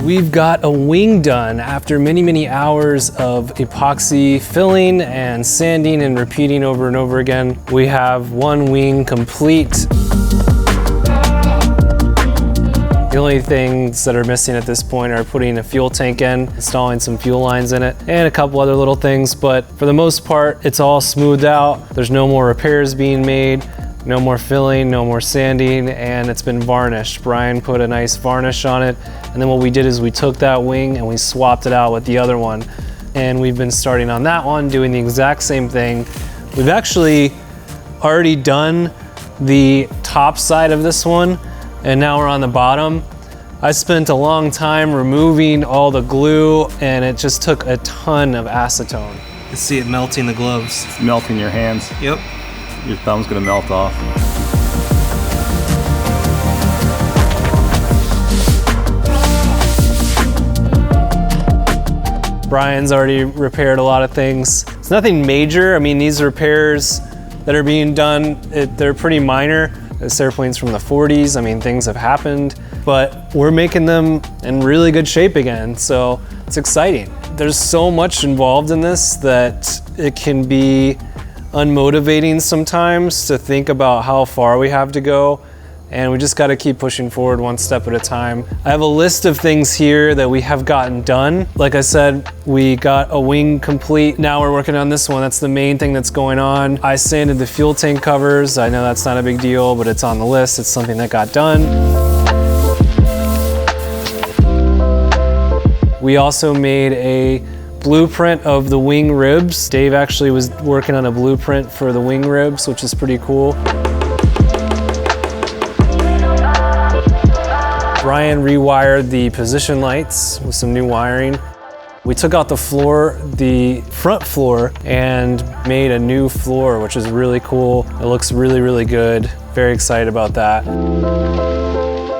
We've got a wing done after many, many hours of epoxy filling and sanding and repeating over and over again. We have one wing complete. The only things that are missing at this point are putting a fuel tank in, installing some fuel lines in it, and a couple other little things, but for the most part, it's all smoothed out. There's no more repairs being made. No more filling, no more sanding, and it's been varnished. Brian put a nice varnish on it, and then what we did is we took that wing and we swapped it out with the other one. And we've been starting on that one, doing the exact same thing. We've actually already done the top side of this one, and now we're on the bottom. I spent a long time removing all the glue, and it just took a ton of acetone. You can see it melting the gloves. It's melting your hands. Yep. Your thumb's gonna melt off. Brian's already repaired a lot of things. It's nothing major. I mean, these repairs that are being done, they're pretty minor. This airplane's from the 40s. I mean, things have happened, but we're making them in really good shape again, so it's exciting. There's so much involved in this that it can be unmotivating sometimes to think about how far we have to go, and we just got to keep pushing forward one step at a time. I have a list of things here that we have gotten done. Like I said, we got a wing complete. Now we're working on this one. That's the main thing that's going on. I sanded the fuel tank covers. I know that's not a big deal, but it's on the list. It's something that got done. We also made a blueprint of the wing ribs. Dave actually was working on a blueprint for the wing ribs, which is pretty cool. Brian rewired the position lights with some new wiring. We took out the floor, the front floor, and made a new floor, which is really cool. It looks really, really good. Very excited about that.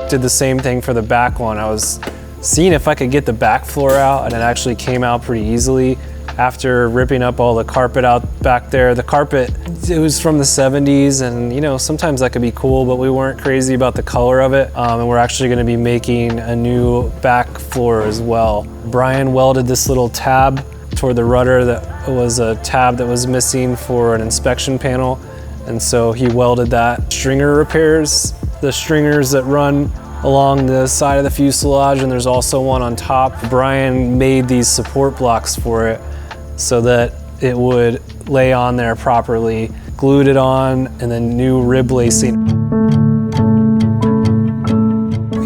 Did the same thing for the back one. I was seeing if I could get the back floor out, and it actually came out pretty easily after ripping up all the carpet out back there. The carpet, it was from the 70s, and you know, sometimes that could be cool, but we weren't crazy about the color of it. And we're actually gonna be making a new back floor as well. Brian welded this little tab toward the rudder that was a tab that was missing for an inspection panel. And so he welded that. Stringer repairs, the stringers that run along the side of the fuselage, and there's also one on top. Brian made these support blocks for it so that it would lay on there properly, glued it on, and then new rib lacing.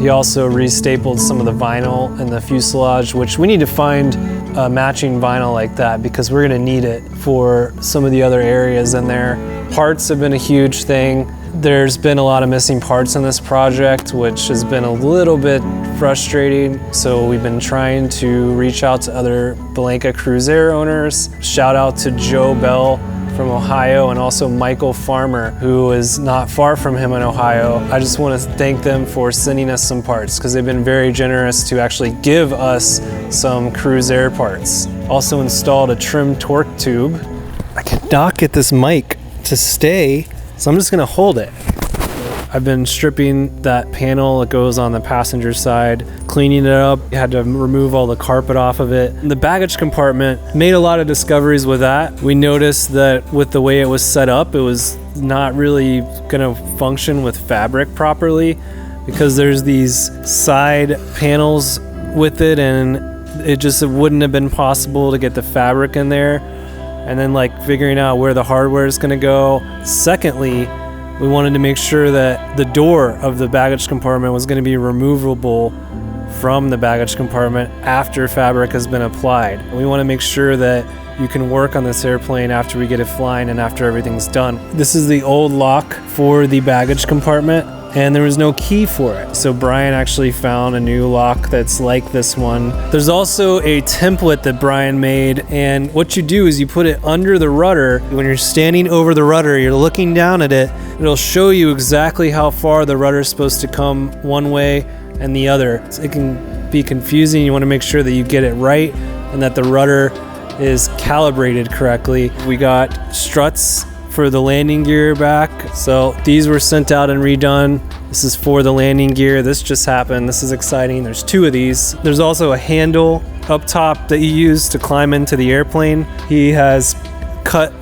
He also restapled some of the vinyl in the fuselage, which we need to find a matching vinyl like that because we're gonna need it for some of the other areas in there. Parts have been a huge thing. There's been a lot of missing parts in this project, which has been a little bit frustrating. So we've been trying to reach out to other Bellanca Cruisair owners. Shout out to Joe Bell from Ohio, and also Michael Farmer, who is not far from him in Ohio. I just want to thank them for sending us some parts because they've been very generous to actually give us some Cruisair parts. Also installed a trim torque tube. I cannot get this mic to stay, so I'm just gonna hold it. I've been stripping that panel that goes on the passenger side, cleaning it up. I had to remove all the carpet off of it. The baggage compartment, made a lot of discoveries with that. We noticed that with the way it was set up, it was not really gonna function with fabric properly because there's these side panels with it, and it wouldn't have been possible to get the fabric in there. And then like figuring out where the hardware is gonna go. Secondly, we wanted to make sure that the door of the baggage compartment was gonna be removable from the baggage compartment after fabric has been applied. We wanna make sure that you can work on this airplane after we get it flying and after everything's done. This is the old lock for the baggage compartment, and there was no key for it. So Brian actually found a new lock that's like this one. There's also a template that Brian made, and what you do is you put it under the rudder. When you're standing over the rudder, you're looking down at it, it'll show you exactly how far the rudder is supposed to come one way and the other. It can be confusing. You want to make sure that you get it right and that the rudder is calibrated correctly. We got struts for the landing gear back. So these were sent out and redone. This is for the landing gear. This just happened. This is exciting. There's 2 of these. There's also a handle up top that you use to climb into the airplane. He has cut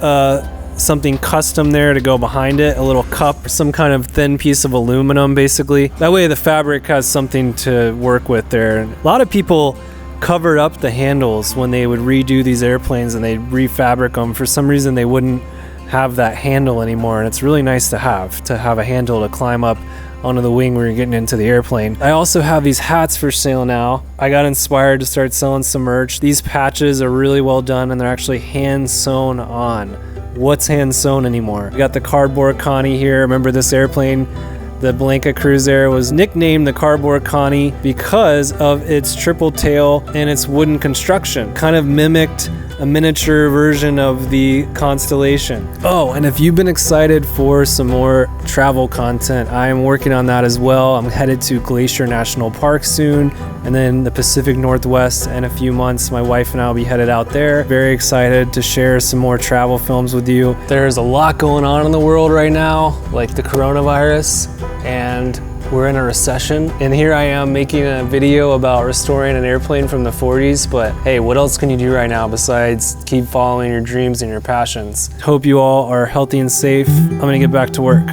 something custom there to go behind it, a little cup, some kind of thin piece of aluminum basically. That way the fabric has something to work with there. A lot of people covered up the handles when they would redo these airplanes and they'd refabric them. For some reason they wouldn't have that handle anymore, and it's really nice to have a handle to climb up onto the wing when you're getting into the airplane. I also have these hats for sale now. I got inspired to start selling some merch. These patches are really well done and they're actually hand sewn on. What's hand sewn anymore? We got the cardboard Connie here. Remember this airplane? The Bellanca Cruisair was nicknamed the Cardboard Connie because of its triple tail and its wooden construction. Kind of mimicked a miniature version of the Constellation. Oh, and if you've been excited for some more travel content, I am working on that as well. I'm headed to Glacier National Park soon, and then the Pacific Northwest in a few months. My wife and I will be headed out there. Very excited to share some more travel films with you. There's a lot going on in the world right now, like the coronavirus, and we're in a recession, and here I am making a video about restoring an airplane from the 40s, but hey, what else can you do right now besides keep following your dreams and your passions? Hope you all are healthy and safe. I'm gonna get back to work.